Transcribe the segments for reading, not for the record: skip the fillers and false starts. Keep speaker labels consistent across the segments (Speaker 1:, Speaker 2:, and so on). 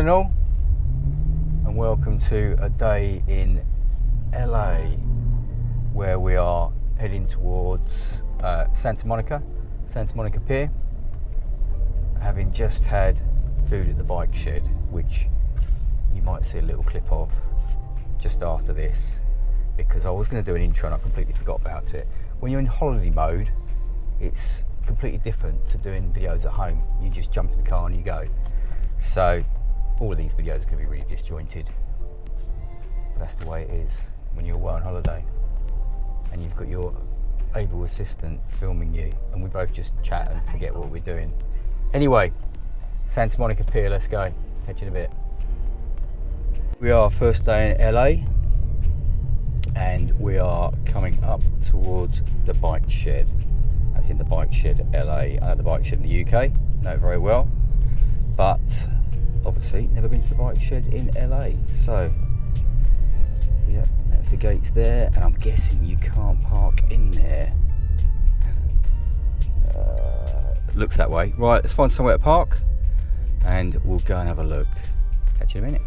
Speaker 1: Morning all, and welcome to a day in LA where we are heading towards Santa Monica Pier, having just had food at the bike shed, which you might see a little clip of just after this, because I was going to do an intro and I completely forgot about it. When you're in holiday mode, it's completely different to doing videos at home. You just jump in the car and you go. So all of these videos are going to be really disjointed, but that's the way it is when you're away on holiday and you've got your able assistant filming you and we both just chat and forget what we're doing. Anyway, Santa Monica Pier, let's go. Catch you in a bit. We are first day in LA and we are coming up towards the bike shed. That's in the bike shed LA. I know the bike shed in the UK, know it very well, but obviously never been to the bike shed in LA. So yeah, that's the gates there, and I'm guessing you can't park in there. Looks that way. Right, let's find somewhere to park and we'll go and have a look. Catch you in a minute.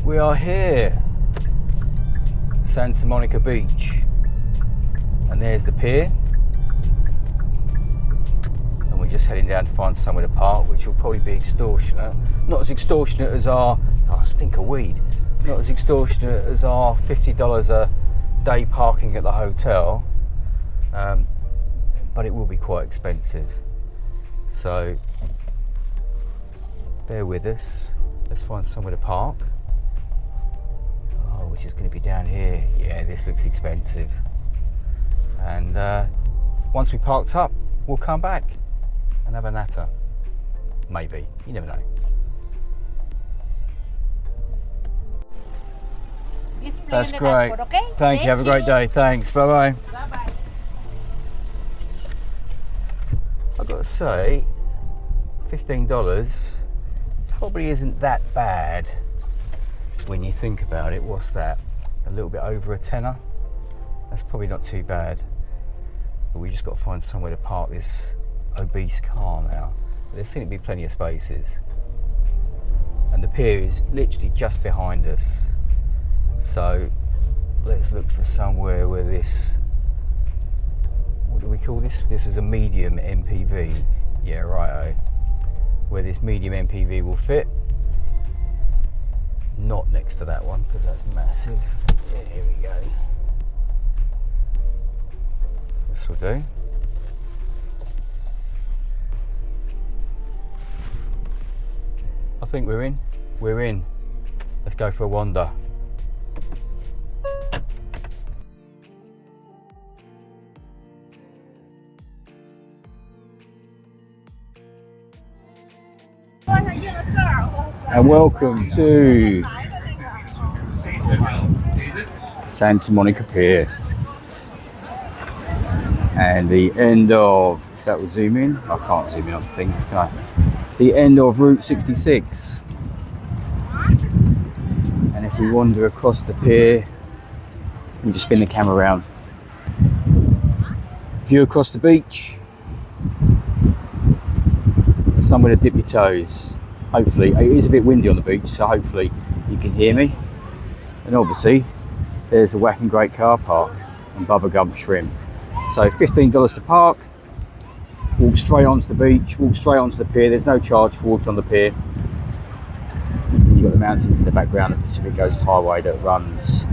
Speaker 1: We are here, Santa Monica Beach, and there's the pier, and we're just heading down to find somewhere to park, which will probably be extortionate. Not as extortionate as our, oh, stink of weed, not as extortionate as our $50 a day parking at the hotel, but it will be quite expensive. So bear with us, let's find somewhere to park. Which is going to be down here. Yeah, this looks expensive. And once we parked up, we'll come back and have a natter. Maybe, you never know. That's great. Dashboard, okay? Thank you. Have a great day. Thanks. Bye bye. Bye bye. I've got to say, $15 probably isn't that bad. When you think about it, what's that? A little bit over a tenner? That's probably not too bad. But we just got to find somewhere to park this obese car now. There seem to be plenty of spaces. And the pier is literally just behind us. So let's look for somewhere where this, what do we call this? This is a medium MPV. Yeah, righto. Where this medium MPV will fit. Not next to that one because that's massive. Yeah, here we go. This will do. I think we're in. We're in. Let's go for a wander. And welcome to Santa Monica Pier. And the end of, if that will zoom in, I can't zoom in on things, can I? The end of Route 66. And if we wander across the pier, we just spin the camera around. View across the beach. Somewhere to dip your toes. Hopefully, it is a bit windy on the beach, so hopefully you can hear me. And obviously, there's a whacking great car park and Bubblegum Shrimp. So $15 to park, walk straight onto the beach, walk straight onto the pier. There's no charge for walking on the pier. You've got the mountains in the background, the Pacific Coast Highway that runs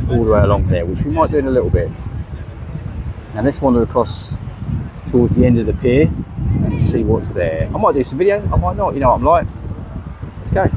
Speaker 1: all the way along there, which we might do in a little bit. Now let's wander across towards the end of the pier and see what's there. I might do some video, I might not, you know what I'm like. Let's go.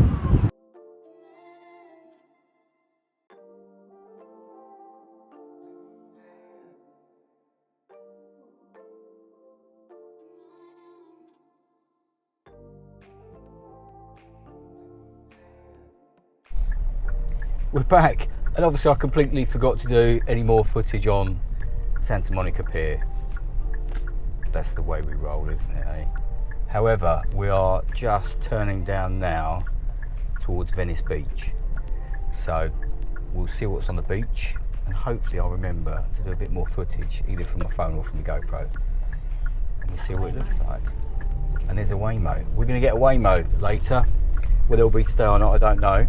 Speaker 1: We're back, and obviously I completely forgot to do any more footage on Santa Monica Pier. That's the way we roll, isn't it, eh? However, we are just turning down now towards Venice Beach. So we'll see what's on the beach, and hopefully I'll remember to do a bit more footage, either from my phone or from the GoPro. And we'll see what it looks like. And there's a Waymo. We're going to get a Waymo later. Whether it'll be today or not, I don't know.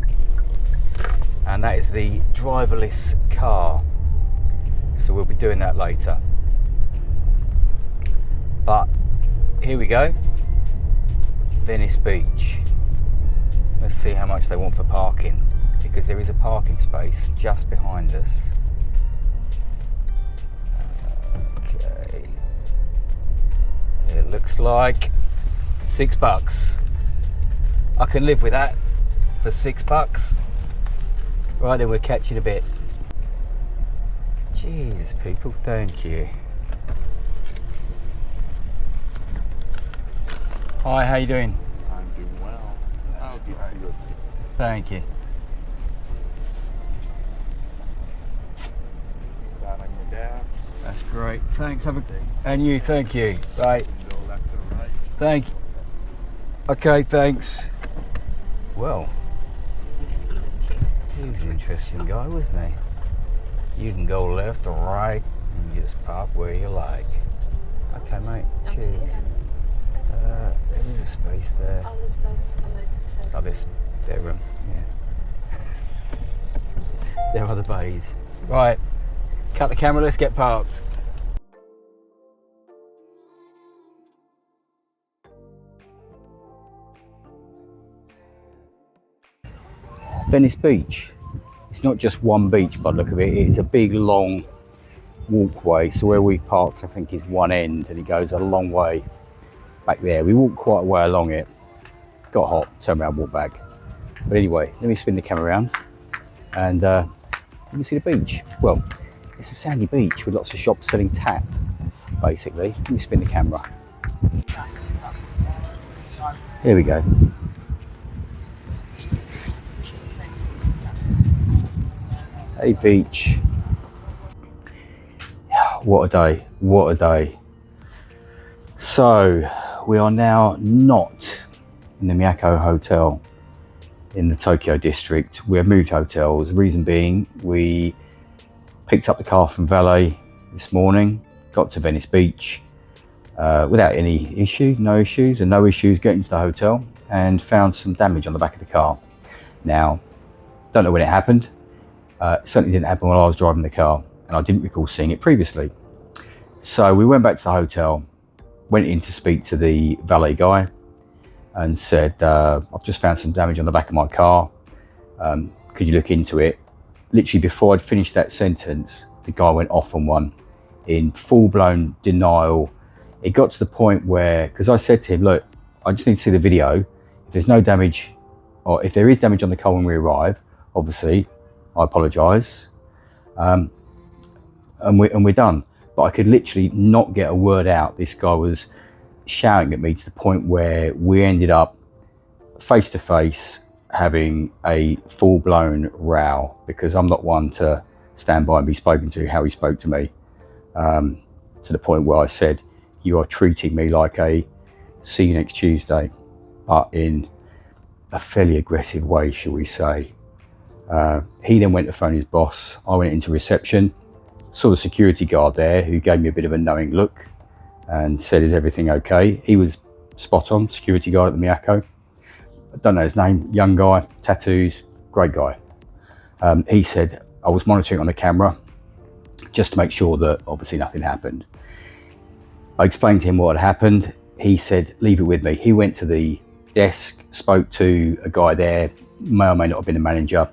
Speaker 1: And that is the driverless car. So we'll be doing that later. But here we go. Venice Beach. Let's see how much they want for parking, because there is a parking space just behind us. Okay. It looks like $6. I can live with that for $6. Right then, we're catching a bit. Jeez, people, thank you. Hi, how you doing?
Speaker 2: I'm doing well. I'll give you a
Speaker 1: Thank you.
Speaker 2: that on your dash.
Speaker 1: That's great. Thanks. Have a and you. Thank you. Right.
Speaker 2: You can go left or right.
Speaker 1: Thank you. Okay. Thanks. Well, he's an interesting guy, wasn't he? You can go left or right and just park where you like. Okay, mate. Cheers. There is a space there.
Speaker 3: Oh, there's loads.
Speaker 1: Oh, their room. Yeah. There are the bays. Right. Cut the camera. Let's get parked. Venice Beach. It's not just one beach by the look of it. It is a big long walkway. So where we've parked, I think, is one end, and it goes a long way back there. We walked quite a way along it. Got hot, turned around, walked back. But anyway, let me spin the camera around, and you can see the beach. Well, it's a sandy beach with lots of shops selling tat, basically. Let me spin the camera. Here we go. Hey beach. What a day, what a day. So we are now not in the Miyako hotel in the Tokyo district. We have moved hotels. Reason being, we picked up the car from valet this morning, got to Venice Beach without any issue, no issues getting to the hotel, and found some damage on the back of the car. Now, don't know when it happened. Certainly didn't happen while I was driving the car, and I didn't recall seeing it previously. So we went back to the hotel, went in to speak to the valet guy, and said, I've just found some damage on the back of my car. Could you look into it? Literally before I'd finished that sentence, the guy went off on one in full-blown denial. It got to the point where, because I said to him, look, I just need to see the video. If there's no damage, or if there is damage on the car when we arrive, obviously, I apologise, and we're done. But I could literally not get a word out. This guy was shouting at me to the point where we ended up face to face having a full-blown row, because I'm not one to stand by and be spoken to how he spoke to me, to the point where I said, you are treating me like a see you next Tuesday, but in a fairly aggressive way, shall we say. He then went to phone his boss. I went into reception, saw the security guard there, who gave me a bit of a knowing look and said, is everything okay? He was spot on, security guard at the Miyako. I don't know his name, young guy, tattoos, great guy. He said, I was monitoring on the camera just to make sure that obviously nothing happened. I explained to him what had happened. He said, leave it with me. He went to the desk, spoke to a guy there, may or may not have been a manager,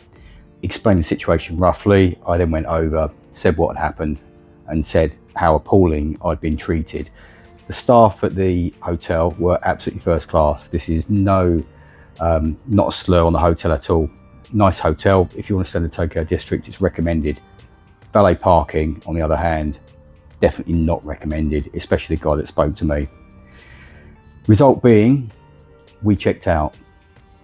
Speaker 1: explained the situation roughly. I then went over, said what had happened, and said how appalling I'd been treated. The staff at the hotel were absolutely first class. This is not a slur on the hotel at all. Nice hotel. If you want to stay in the Tokyo district, it's recommended. Valet parking, on the other hand, definitely not recommended, especially the guy that spoke to me. Result being, we checked out.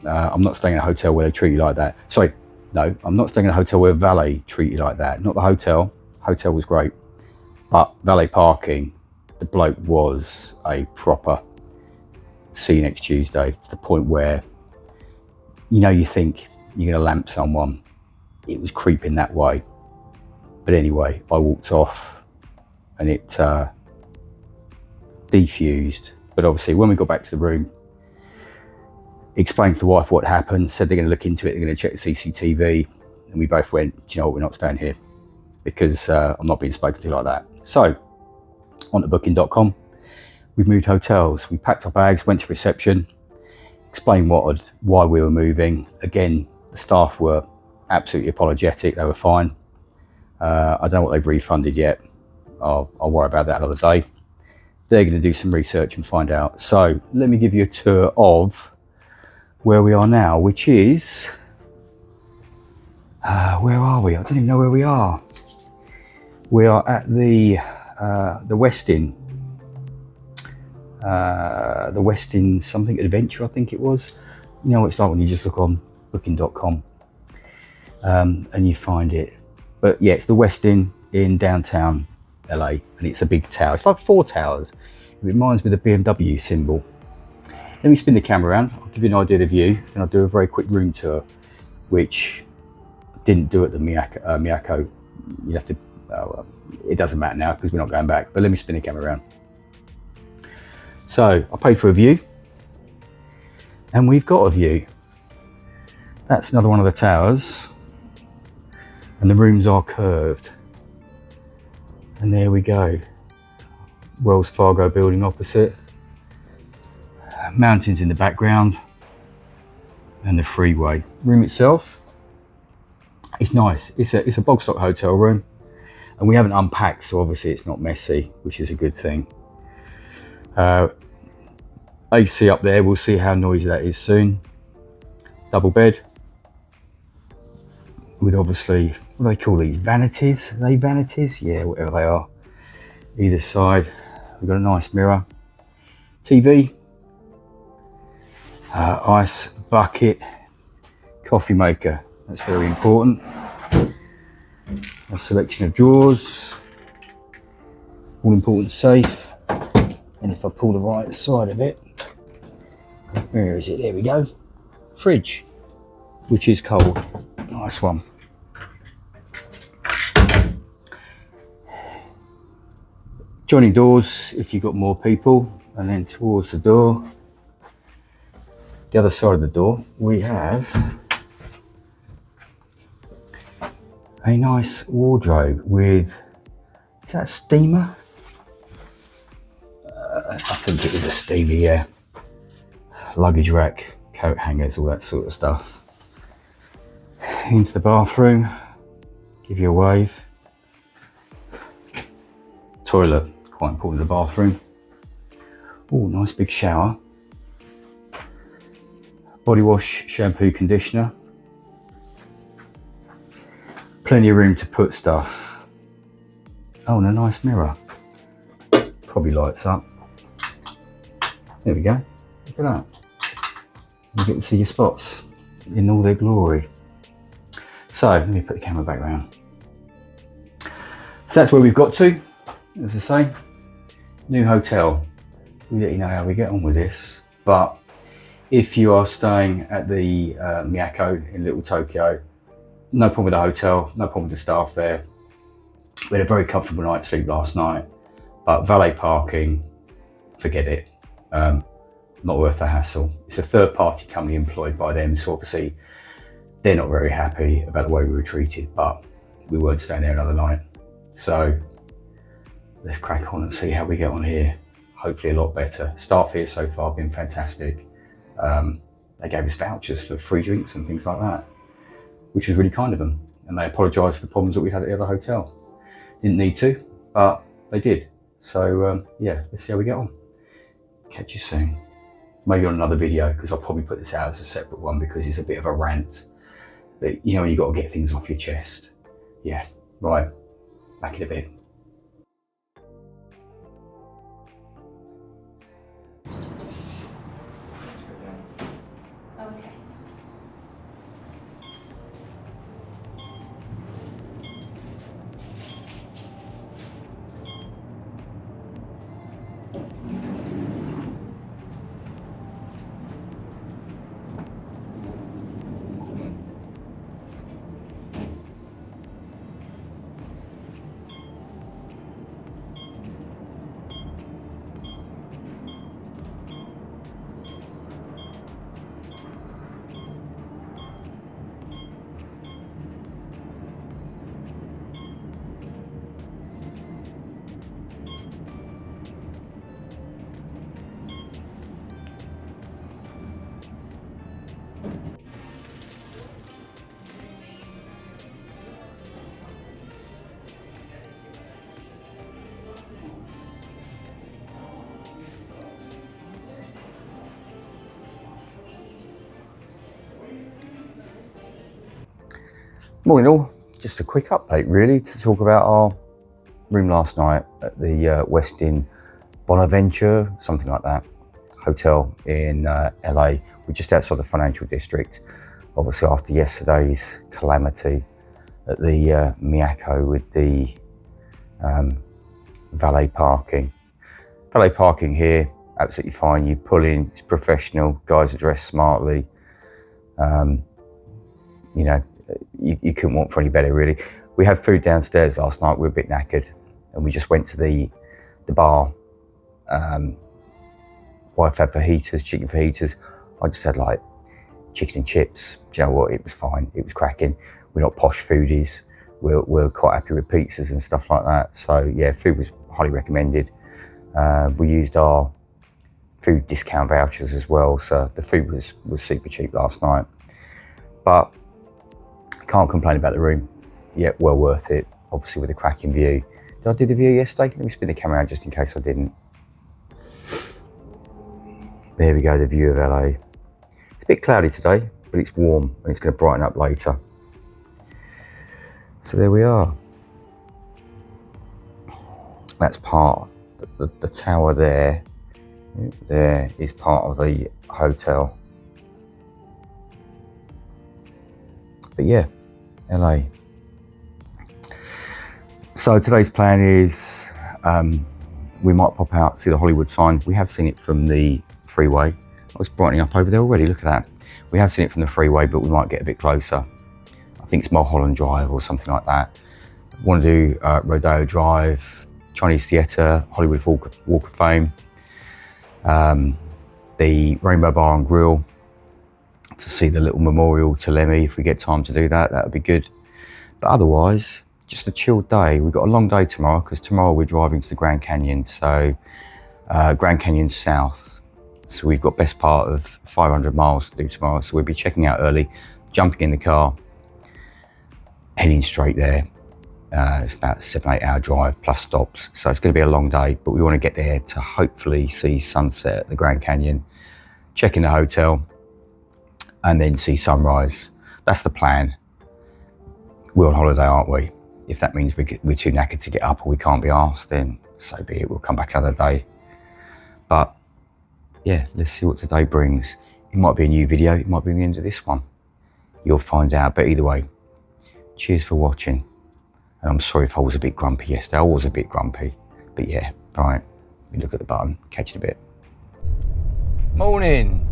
Speaker 1: I'm not staying in a hotel where they treat you like that. Sorry, no, I'm not staying in a hotel where valet treat you like that. Not the hotel. Hotel was great. But valet parking, the bloke was a proper see you next Tuesday, to the point where, you think you're going to lamp someone. It was creeping that way. But anyway, I walked off and it defused. But obviously, when we got back to the room, explained to the wife what happened, said they're going to look into it, they're going to check the CCTV. And we both went, do you know what, we're not staying here, because I'm not being spoken to like that. So, on to booking.com, we moved hotels. We packed our bags, went to reception, explained why we were moving. Again, the staff were absolutely apologetic. They were fine. I don't know what they've refunded yet. I'll worry about that another day. They're going to do some research and find out. So let me give you a tour of where we are now, which is, where are we? I don't even know where we are. We are at the Westin. The Westin something adventure, I think it was. You know what it's like when you just look on booking.com and you find it. But yeah, it's the Westin in downtown LA, and it's a big tower. It's like 4 towers. It reminds me of the BMW symbol. Let me spin the camera around. I'll give you an idea of the view, and I'll do a very quick room tour, which I didn't do at the Miyako. You have to. It doesn't matter now because we're not going back. But let me spin the camera around. So I paid for a view, and we've got a view. That's another one of the towers, and the rooms are curved. And there we go. Wells Fargo building opposite. Mountains in the background, and the freeway. Room itself, it's nice. It's a bog stock hotel room, and we haven't unpacked, so obviously it's not messy, which is a good thing. AC up there, we'll see how noisy that is soon. Double bed with, obviously, what do they call these? Vanities? Are they vanities? Yeah, whatever they are. Either side, we've got a nice mirror. TV, ice bucket, coffee maker. That's very important. A selection of drawers, all important safe. And if I pull the right side of it, where is it? There we go. Fridge, which is cold. Nice one. Joining doors if you've got more people, and then towards the door, the other side of the door, we have a nice wardrobe with, is that a steamer? I think it is a steamer, yeah. Luggage rack, coat hangers, all that sort of stuff. Into the bathroom, give you a wave. Toilet, quite important in the bathroom. Oh, nice big shower. Body wash, shampoo, conditioner. Plenty of room to put stuff. Oh, and a nice mirror. Probably lights up. There we go. Look at that. You get to see your spots in all their glory. So let me put the camera back around. So that's where we've got to. As I say, new hotel. We'll let you know how we get on with this. But if you are staying at the Miyako in Little Tokyo, no problem with the hotel, no problem with the staff there. We had a very comfortable night's sleep last night, but valet parking, forget it. Not worth the hassle. It's a third party company employed by them, so obviously they're not very happy about the way we were treated, but we weren't staying there another night. So let's crack on and see how we get on here. Hopefully a lot better. Staff here so far have been fantastic. They gave us vouchers for free drinks and things like that, which was really kind of them. And they apologised for the problems that we had at the other hotel. Didn't need to, but they did. So yeah, let's see how we get on. Catch you soon. Maybe on another video, because I'll probably put this out as a separate one because it's a bit of a rant. But you know, you got to get things off your chest. Yeah, right, back in a bit.
Speaker 3: Okay.
Speaker 1: Morning all, just a quick update really to talk about our room last night at the Westin Bonadventure, something like that, hotel in LA. We're just outside the financial district. Obviously after yesterday's calamity at the Miyako with the valet parking. Valet parking here, absolutely fine. You pull in, it's professional, guys are dressed smartly. You know, you couldn't want for any better really. We had food downstairs last night, we were a bit knackered and we just went to the bar. Wife had fajitas, chicken fajitas. I just had like chicken and chips. Do you know what, it was fine, it was cracking. We're not posh foodies, we're quite happy with pizzas and stuff like that. So yeah, food was highly recommended. We used our food discount vouchers as well, so the food was super cheap last night. But can't complain about the room. Yeah, well worth it, obviously with a cracking view. Did I do the view yesterday? Let me spin the camera around just in case I didn't. There we go, the view of LA. It's a bit cloudy today, but it's warm and it's going to brighten up later. So there we are. That's part, the tower there is part of the hotel. But yeah, LA. So today's plan is we might pop out, see the Hollywood sign. We have seen it from the freeway. Oh, it's brightening up over there already, look at that. We have seen it from the freeway, but we might get a bit closer. I think it's Mulholland Drive or something like that. Want to do Rodeo Drive, Chinese Theatre, Hollywood Walk of Fame, the Rainbow Bar and Grill, to see the little memorial to Lemmy. If we get time to do that, that would be good. But otherwise, just a chilled day. We've got a long day tomorrow because tomorrow we're driving to the Grand Canyon. So Grand Canyon South. So we've got best part of 500 miles to do tomorrow. So we'll be checking out early, jumping in the car, heading straight there. It's about a 7-8 hour drive plus stops. So it's going to be a long day, but we want to get there to hopefully see sunset at the Grand Canyon, check in the hotel, and then see sunrise. That's the plan. We're on holiday, aren't we? If that means we're too knackered to get up or we can't be asked, then so be it. We'll come back another day. But yeah, let's see what today brings. It might be a new video, it might be the end of this one. You'll find out, but either way, cheers for watching. And I'm sorry if I was a bit grumpy yesterday. I was a bit grumpy, but yeah, all right. Let me look at the button, catch it a bit. Morning.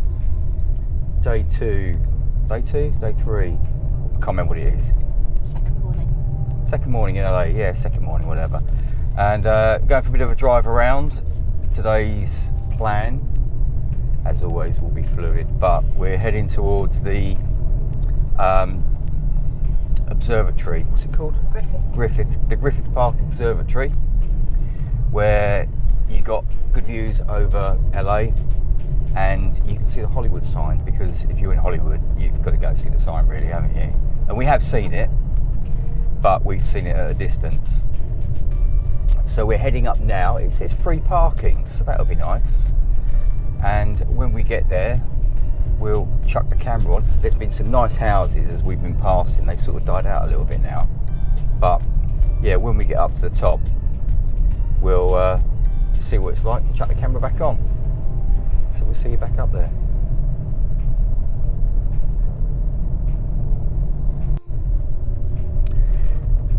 Speaker 1: Day two, day 3. I can't remember what it is. Second morning in LA, yeah, second morning, whatever. And going for a bit of a drive around. Today's plan, as always, will be fluid, but we're heading towards the observatory. What's it called? The Griffith Park Observatory, where you got good views over LA, and you can see the Hollywood sign, because if you're in Hollywood, you've got to go see the sign, really, haven't you? And we have seen it, but we've seen it at a distance. So we're heading up now. It says free parking, so that'll be nice. And when we get there, we'll chuck the camera on. There's been some nice houses as we've been passing. They sort of died out a little bit now. But yeah, when we get up to the top, we'll see what it's like and chuck the camera back on. So we'll see you back up there.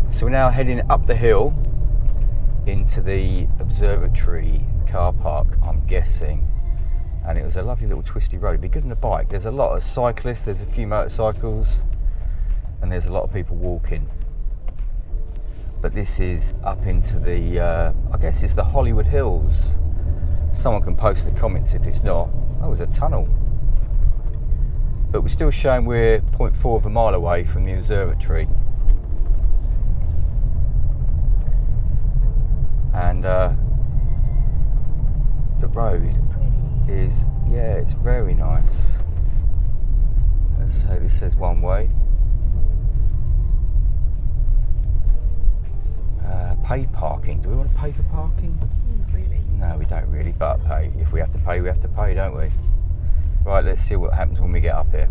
Speaker 1: So we're now heading up the hill into the observatory car park, I'm guessing. And it was a lovely little twisty road. It'd be good on a bike. There's a lot of cyclists, there's a few motorcycles, and there's a lot of people walking. But this is up into the, I guess it's the Hollywood Hills. Someone can post the comments if it's not. Oh, there's a tunnel. But we're still showing we're 0.4 of a mile away from the observatory. And the road is, yeah, it's very nice. Let's say this says one way. Paid parking. Do we want to pay for parking?
Speaker 3: Not really.
Speaker 1: No, we don't really, but pay. If we have to pay, we have to pay, don't we? Right, let's see what happens when we get up here.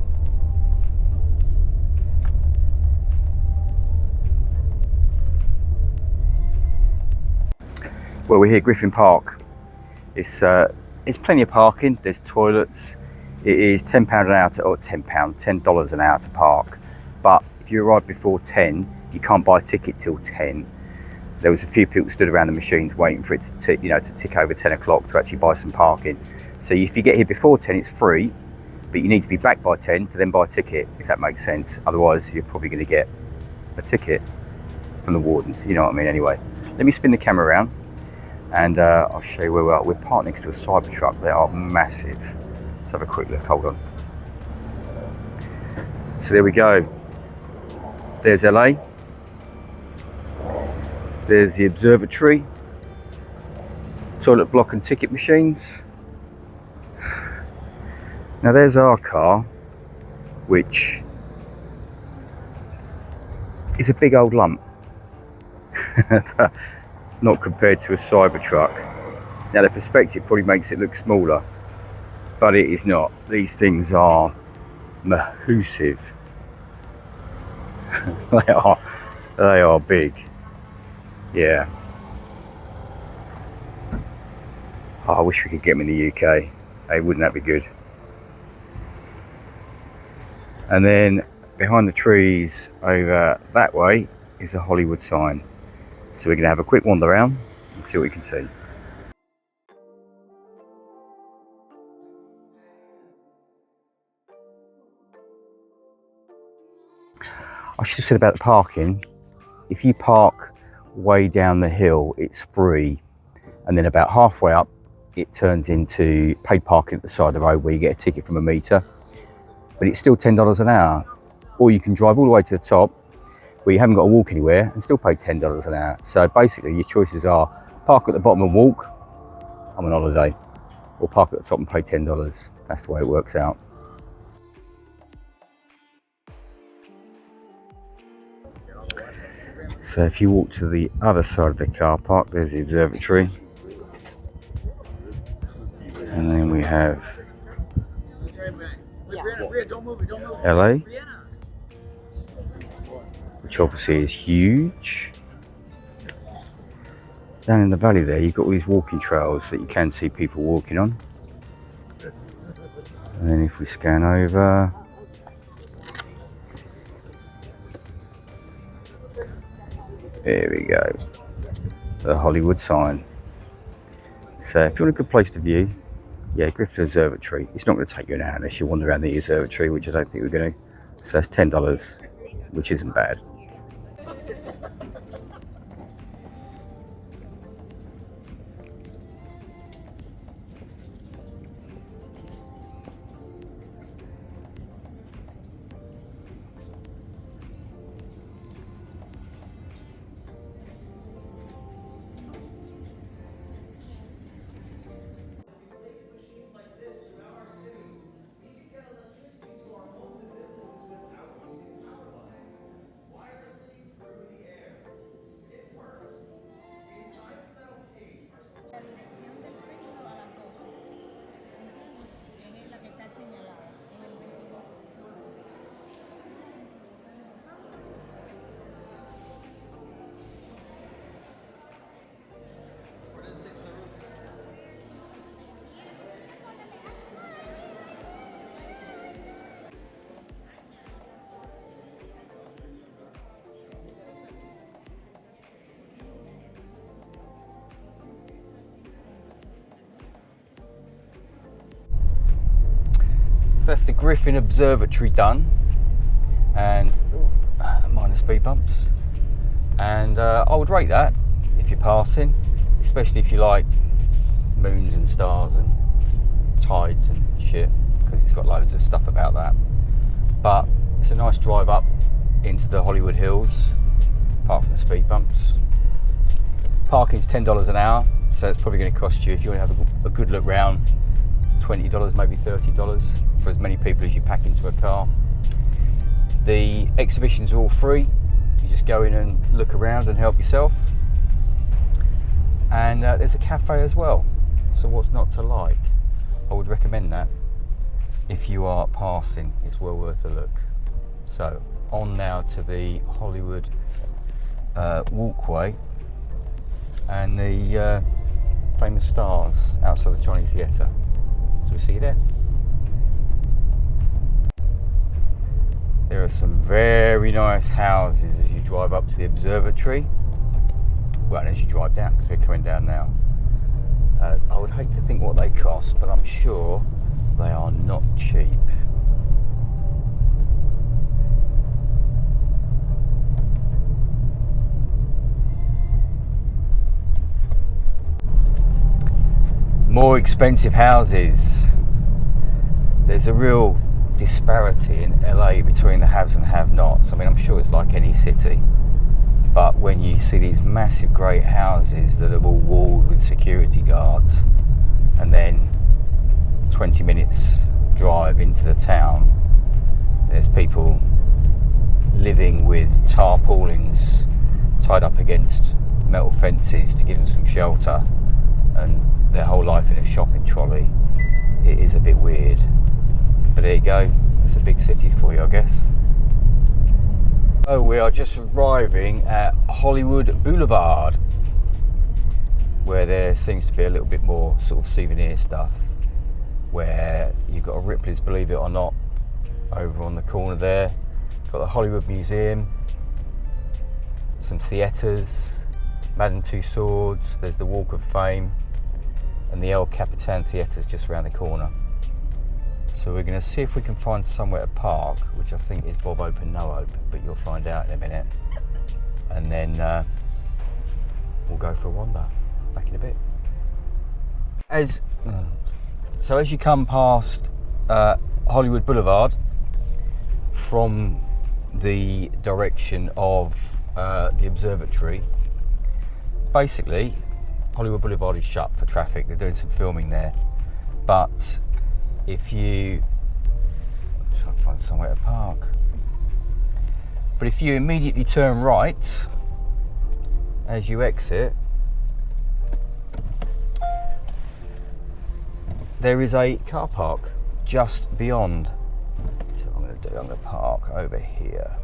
Speaker 1: Well, we're here at Griffith Park. It's plenty of parking. There's toilets. It is £10 an hour $10 an hour to park. But if you arrive before 10, you can't buy a ticket till 10. There was a few people stood around the machines waiting for it to tick over 10 o'clock to actually buy some parking. So if you get here before 10, it's free, but you need to be back by 10 to then buy a ticket, if that makes sense. Otherwise, you're probably going to get a ticket from the wardens. You know what I mean? Anyway, let me spin the camera around, and I'll show you where we are. We're parked next to a Cybertruck. They are massive. Let's have a quick look. Hold on. So there we go. There's LA. There's the observatory. Toilet block and ticket machines. Now there's our car, which is a big old lump. Not compared to a Cybertruck. Now the perspective probably makes it look smaller, but it is not. These things are massive. They are big. Yeah. Oh, I wish we could get them in the UK. Hey, wouldn't that be good? And then behind the trees over that way is the Hollywood sign. So we're going to have a quick wander around and see what we can see. I should have said about the parking. If you park way down the hill, it's free. And then about halfway up, it turns into paid parking at the side of the road where you get a ticket from a meter. But it's still $10 an hour. Or you can drive all the way to the top where you haven't got to walk anywhere and still pay $10 an hour. So basically your choices are park at the bottom and walk, I'm on holiday, or park at the top and pay $10. That's the way it works out. So if you walk to the other side of the car park, there's the observatory. And then we have LA, which obviously is huge. Down in the valley there, you've got all these walking trails that you can see people walking on. And then if we scan over, there we go, the Hollywood sign. So if you want a good place to view, yeah, Griffith Observatory. It's not going to take you an hour unless you wander around the observatory, which I don't think we're going to. So that's $10, which isn't bad. So that's the Griffin Observatory done, and minus speed bumps. And I would rate that if you're passing, especially if you like moons and stars and tides and shit, because it's got loads of stuff about that. But it's a nice drive up into the Hollywood Hills, apart from the speed bumps. Parking's $10 an hour, so it's probably going to cost you, if you want to have a good look round, $20, maybe $30 for as many people as you pack into a car. The exhibitions are all free. You just go in and look around and help yourself. And there's a cafe as well. So what's not to like? I would recommend that if you are passing. It's well worth a look. So on now to the Hollywood walkway and the famous stars outside the Chinese Theatre. So we'll see you there. There are some very nice houses as you drive up to the observatory. Well, and as you drive down, because we're coming down now. I would hate to think what they cost, but I'm sure they are not cheap. More expensive houses. There's a real disparity in LA between the haves and have-nots. I mean, I'm sure it's like any city, but when you see these massive great houses that are all walled with security guards, and then 20 minutes drive into the town, there's people living with tarpaulins tied up against metal fences to give them some shelter, and their whole life in a shopping trolley. It is a bit weird. But there you go, it's a big city for you, I guess. Oh, we are just arriving at Hollywood Boulevard, where there seems to be a little bit more sort of souvenir stuff, where you've got a Ripley's Believe It or Not over on the corner there. Got the Hollywood Museum, some theatres, Madame Tussauds, there's the Walk of Fame, and the El Capitan Theatre's just around the corner. So we're going to see if we can find somewhere to park, which I think is Bob Open No Open, but you'll find out in a minute. And then we'll go for a wander. Back in a bit. As you come past Hollywood Boulevard from the direction of the observatory, basically Hollywood Boulevard is shut for traffic. They're doing some filming there, but if you try to find somewhere to park, but if you immediately turn right as you exit, there is a car park just beyond. So what I'm going to do, I'm going to park over here.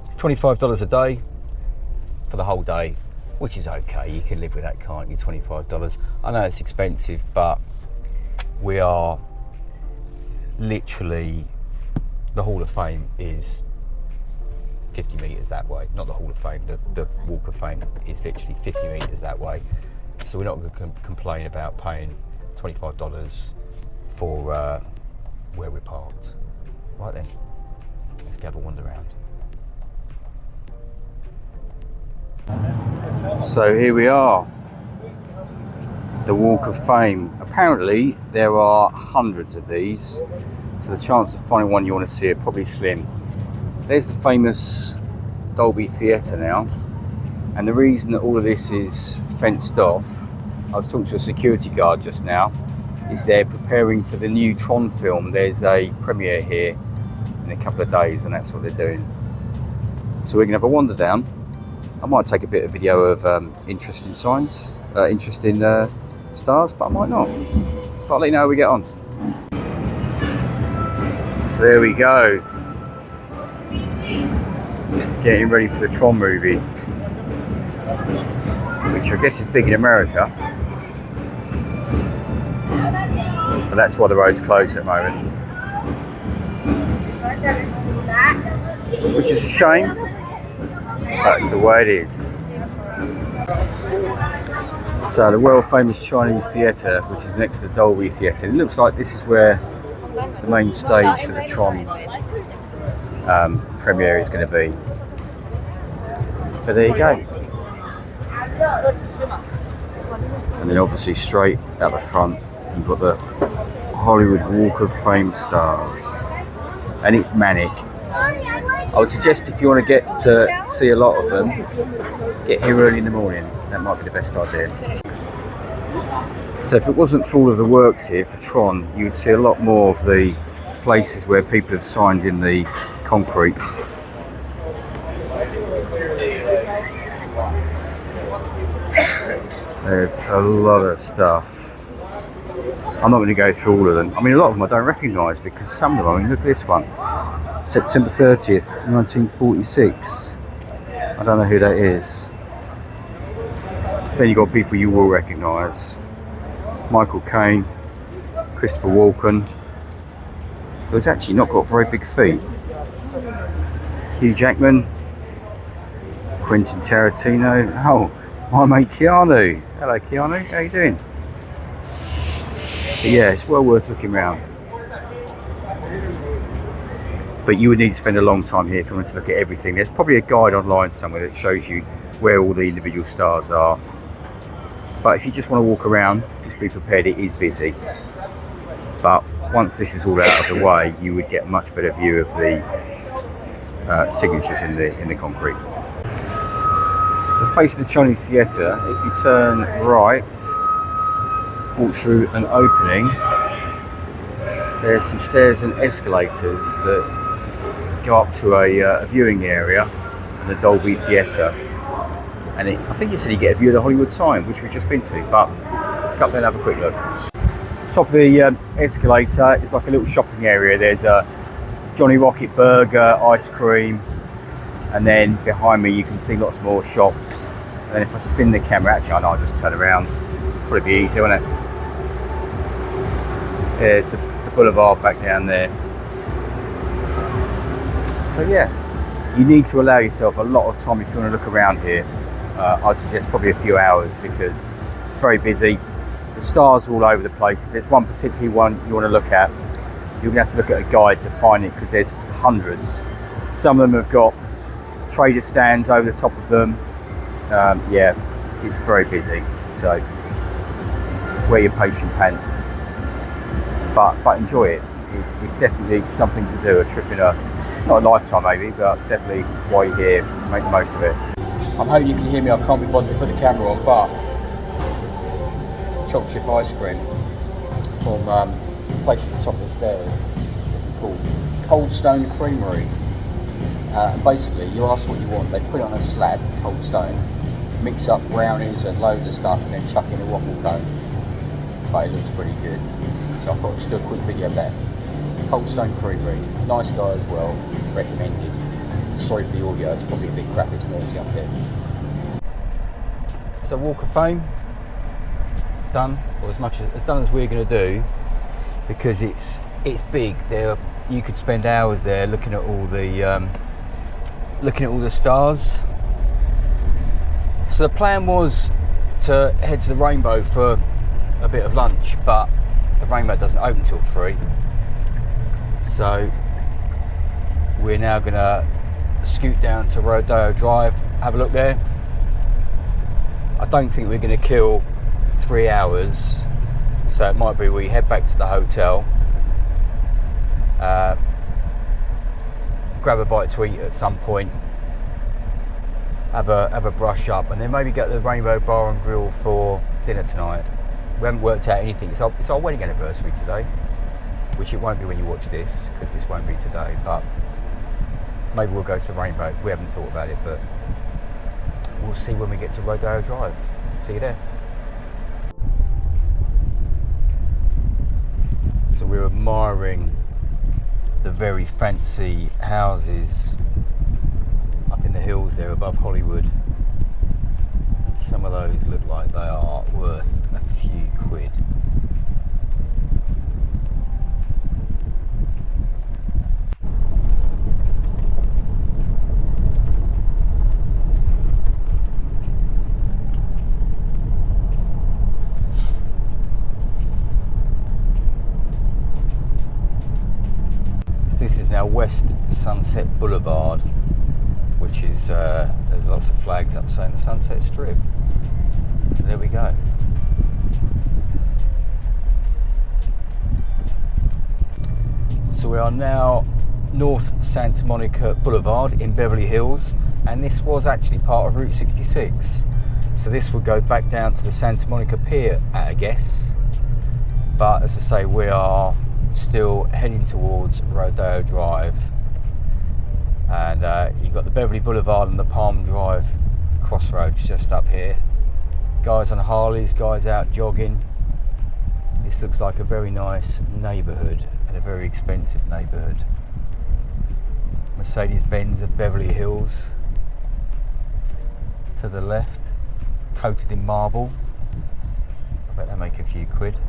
Speaker 1: It's $25 a day for the whole day. which is okay. You can live with that, can't you? $25. I know it's expensive, but we are literally, the Hall of Fame is 50 metres that way. Not the Hall of Fame, the Walk of Fame is literally 50 metres that way. So we're not going to complain about paying $25 for where we're parked. Right then, let's go have a wander around. So here we are, the Walk of Fame. Apparently there are hundreds of these, so the chance of finding one you want to see are probably slim. There's the famous Dolby Theatre now, and the reason that all of this is fenced off, I was talking to a security guard just now, is they're preparing for the new Tron film. There's a premiere here in a couple of days, and that's what they're doing. So we're going to have a wander down. I might take a bit of video of interesting signs, interesting stars, but I might not. But I'll let you know how we get on. So there we go. Getting ready for the Tron movie, which I guess is big in America. But that's why the road's closed at the moment. Which is a shame. That's the way it is. So the world famous Chinese theatre, which is next to the Dolby Theatre. It looks like this is where the main stage for the Tron premiere is going to be. But there you go. And then obviously straight out the front, you've got the Hollywood Walk of Fame stars. And it's manic. I would suggest if you want to get to see a lot of them, get here early in the morning. That might be the best idea. So if it wasn't for all of the works here for Tron, you would see a lot more of the places where people have signed in the concrete. There's a lot of stuff. I'm not going to go through all of them. I mean, a lot of them I don't recognise, because some of them, I mean, look at this one. September 30th, 1946. I don't know who that is. Then you've got people you will recognise. Michael Caine, Christopher Walken, who's actually not got very big feet. Hugh Jackman, Quentin Tarantino. Oh, my mate Keanu. Hello Keanu, how you doing? But yeah, it's well worth looking around. But you would need to spend a long time here if you want to look at everything. There's probably a guide online somewhere that shows you where all the individual stars are. But if you just want to walk around, just be prepared, it is busy. But once this is all out of the way, you would get a much better view of the signatures in the concrete. So facing the Chinese Theatre, if you turn right, walk through an opening, there's some stairs and escalators that go up to a viewing area in the Dolby Theatre. And I think you said you get a view of the Hollywood sign, which we've just been to, but let's go up there and have a quick look. Top of the escalator is like a little shopping area. There's a Johnny Rocket burger, ice cream, and then behind me you can see lots more shops. And then if I spin the camera, actually I know, I'll just turn around, probably be easier, won't it? There's the boulevard back down there. So yeah, you need to allow yourself a lot of time if you want to look around here. I'd suggest probably a few hours, because it's very busy. The stars are all over the place. If there's one particularly one you want to look at, you're going to have to look at a guide to find it, because there's hundreds. Some of them have got trader stands over the top of them. Yeah, it's very busy. So wear your patient pants, but enjoy it. It's definitely something to do. A trip in not a lifetime maybe, but definitely while you're here, make the most of it. I'm hoping you can hear me. I can't be bothered to put the camera on, but chocolate chip ice cream from a place at the top of the stairs. It's called Cold Stone Creamery. And basically, you ask what you want. They put it on a slab, cold stone, mix up brownies and loads of stuff, and then chuck in a waffle cone. But it looks pretty good. So I thought I'd just do a quick video of that. Cold Stone Creamery, nice guy as well, recommended. Sorry for the audio, it's probably a bit crap, it's noisy up there. So Walk of Fame done, or as much as done as we're going to do, because it's big. There, you could spend hours there looking at all the stars. So the plan was to head to the Rainbow for a bit of lunch, but the Rainbow doesn't open till 3. So we're now going to scoot down to Rodeo Drive, have a look there. I don't think we're going to kill 3 hours, so it might be we head back to the hotel, grab a bite to eat at some point, have a brush up, and then maybe go to the Rainbow Bar and Grill for dinner tonight. We haven't worked out anything. It's our wedding anniversary today, which it won't be when you watch this, because this won't be today, but maybe we'll go to the Rainbow. We haven't thought about it, but we'll see when we get to Rodeo Drive. See you there. So we're admiring the very fancy houses up in the hills there above Hollywood. Some of those look like they are worth a few quid. This is now West Sunset Boulevard, which is, there's lots of flags up saying the Sunset Strip. So there we go. So we are now North Santa Monica Boulevard in Beverly Hills, and this was actually part of Route 66. So this will go back down to the Santa Monica Pier at a guess. But as I say, we are still heading towards Rodeo Drive, and you've got the Beverly Boulevard and the Palm Drive crossroads just up here. Guys on Harleys, guys out jogging. This looks like a very nice neighbourhood, and a very expensive neighbourhood. Mercedes-Benz of Beverly Hills to the left, coated in marble. I bet they make a few quid.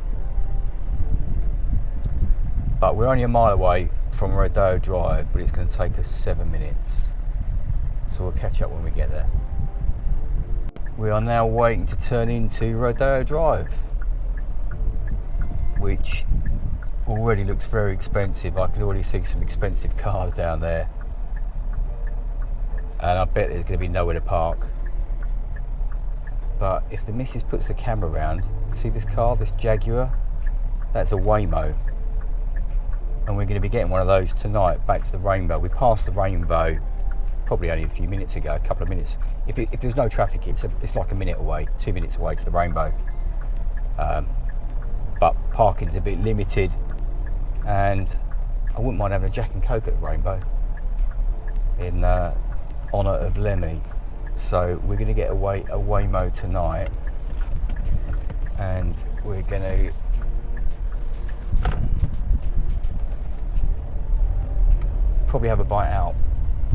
Speaker 1: But we're only a mile away from Rodeo Drive, but it's going to take us 7 minutes. So we'll catch up when we get there. We are now waiting to turn into Rodeo Drive, which already looks very expensive. I can already see some expensive cars down there. And I bet there's going to be nowhere to park. But if the missus puts the camera around, see this car, this Jaguar? That's a Waymo. And we're going to be getting one of those tonight back to the Rainbow. We passed the Rainbow probably only a few minutes ago, a couple of minutes. If there's no traffic, it's like a minute away, 2 minutes away to the Rainbow. But parking's a bit limited, and I wouldn't mind having a Jack and Coke at the Rainbow in honour of Lemmy. So we're going to get a Waymo tonight, and we're going to probably have a bite out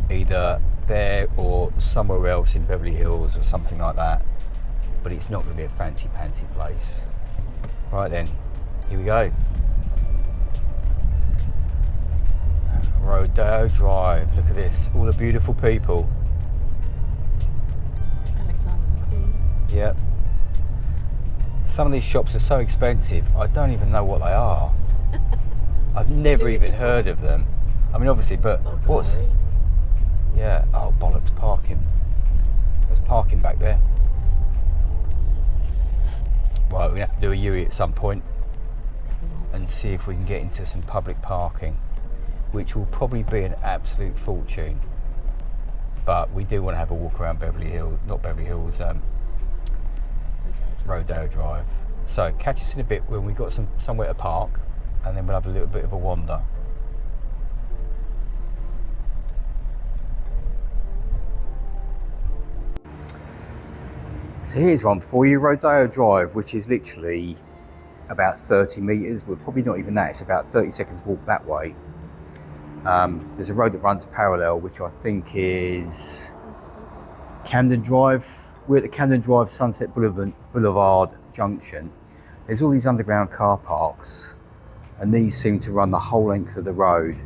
Speaker 1: either there or somewhere else in Beverly Hills or something like that, but it's not going to be a fancy pantsy place. Right then, here we go. Rodeo Drive. Look at this, all the beautiful people. Yep. Some of these shops are so expensive, I don't even know what they are. I've never even heard of them. I mean, obviously, but what's... Yeah, oh bollocks, parking. There's parking back there. Right, we're going to have to do a U-E at some point and see if we can get into some public parking, which will probably be an absolute fortune. But we do want to have a walk around Beverly Hills, not Beverly Hills, Rodeo Drive. So catch us in a bit when we've got somewhere to park, and then we'll have a little bit of a wander. So here's one for you, Rodeo Drive, which is literally about 30 metres. Well, probably not even that, it's about 30 seconds walk that way. There's a road that runs parallel, which I think is Camden Drive, we're at the Camden Drive Sunset Boulevard junction. There's all these underground car parks, and these seem to run the whole length of the road.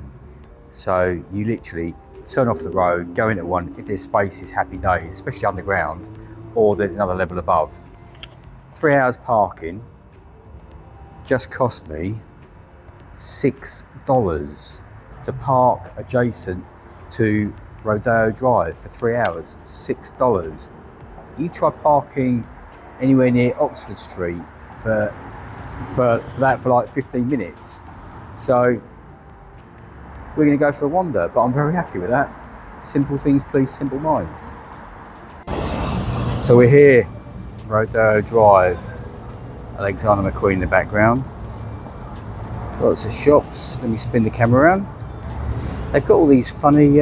Speaker 1: So you literally turn off the road, go into one. If there's spaces, happy days, especially underground, or there's another level above. 3 hours parking just cost me $6 to park adjacent to Rodeo Drive for 3 hours. $6. You try parking anywhere near Oxford Street for that for like 15 minutes. So we're going to go for a wander, but I'm very happy with that. Simple things please simple minds. So we're here, Rodeo Drive, Alexander McQueen in the background. Lots of shops. Let me spin the camera around. They've got all these funny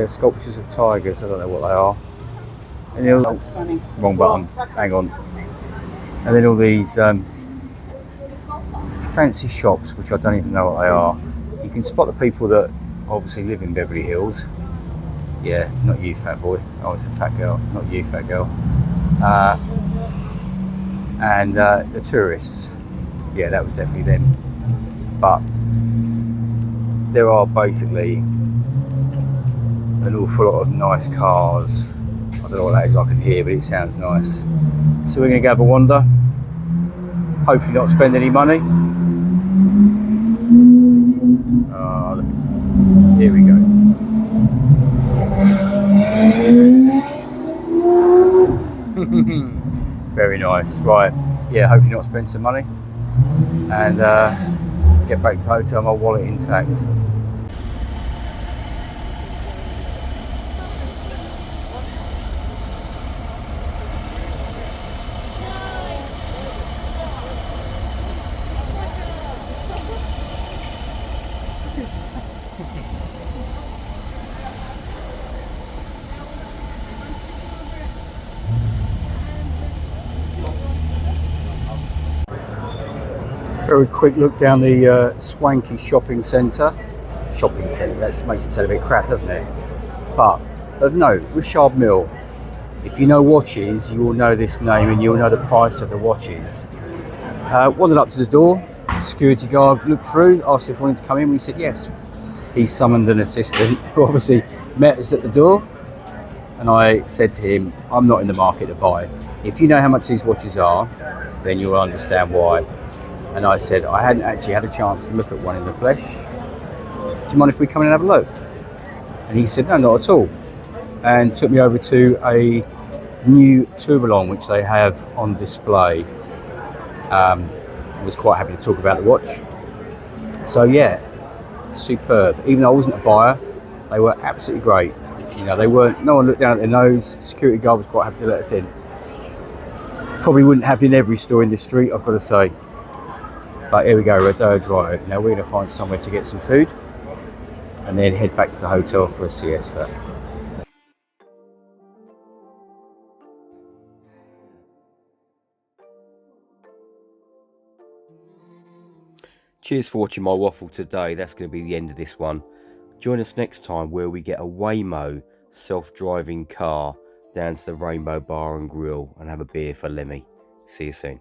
Speaker 1: sculptures of tigers. I don't know what they are. And
Speaker 3: That's funny.
Speaker 1: Wrong button. Hang on. And then all these fancy shops, which I don't even know what they are. You can spot the people that obviously live in Beverly Hills. Yeah, not you, fat boy. Oh, it's a fat girl. Not you, fat girl. And the tourists. Yeah, that was definitely them. But there are basically an awful lot of nice cars. I don't know what that is I can hear, but it sounds nice. So we're going to go have a wander. Hopefully not spend any money. Here we go. Very nice. Right. Yeah, hopefully not spend some money. And get back to the hotel, my wallet intact. Very quick look down the swanky shopping centre. That makes it sound a bit crap, doesn't it? But no, Richard Mille. If you know watches, you will know this name and you'll know the price of the watches. Wandered up to the door. Security guard looked through, asked if we wanted to come in. We said yes. He summoned an assistant who obviously met us at the door. And I said to him, I'm not in the market to buy. If you know how much these watches are, then you'll understand why. And I said, I hadn't actually had a chance to look at one in the flesh. Do you mind if we come in and have a look? And he said, no, not at all. And took me over to a new tourbillon, which they have on display. I was quite happy to talk about the watch. So yeah, superb. Even though I wasn't a buyer, they were absolutely great. You know, no one looked down at their nose. Security guard was quite happy to let us in. Probably wouldn't happen in every store in this street, I've got to say. But here we go, Rodeo Drive. Now we're going to find somewhere to get some food and then head back to the hotel for a siesta. Cheers for watching my waffle today. That's going to be the end of this one. Join us next time where we get a Waymo self-driving car down to the Rainbow Bar and Grill and have a beer for Lemmy. See you soon.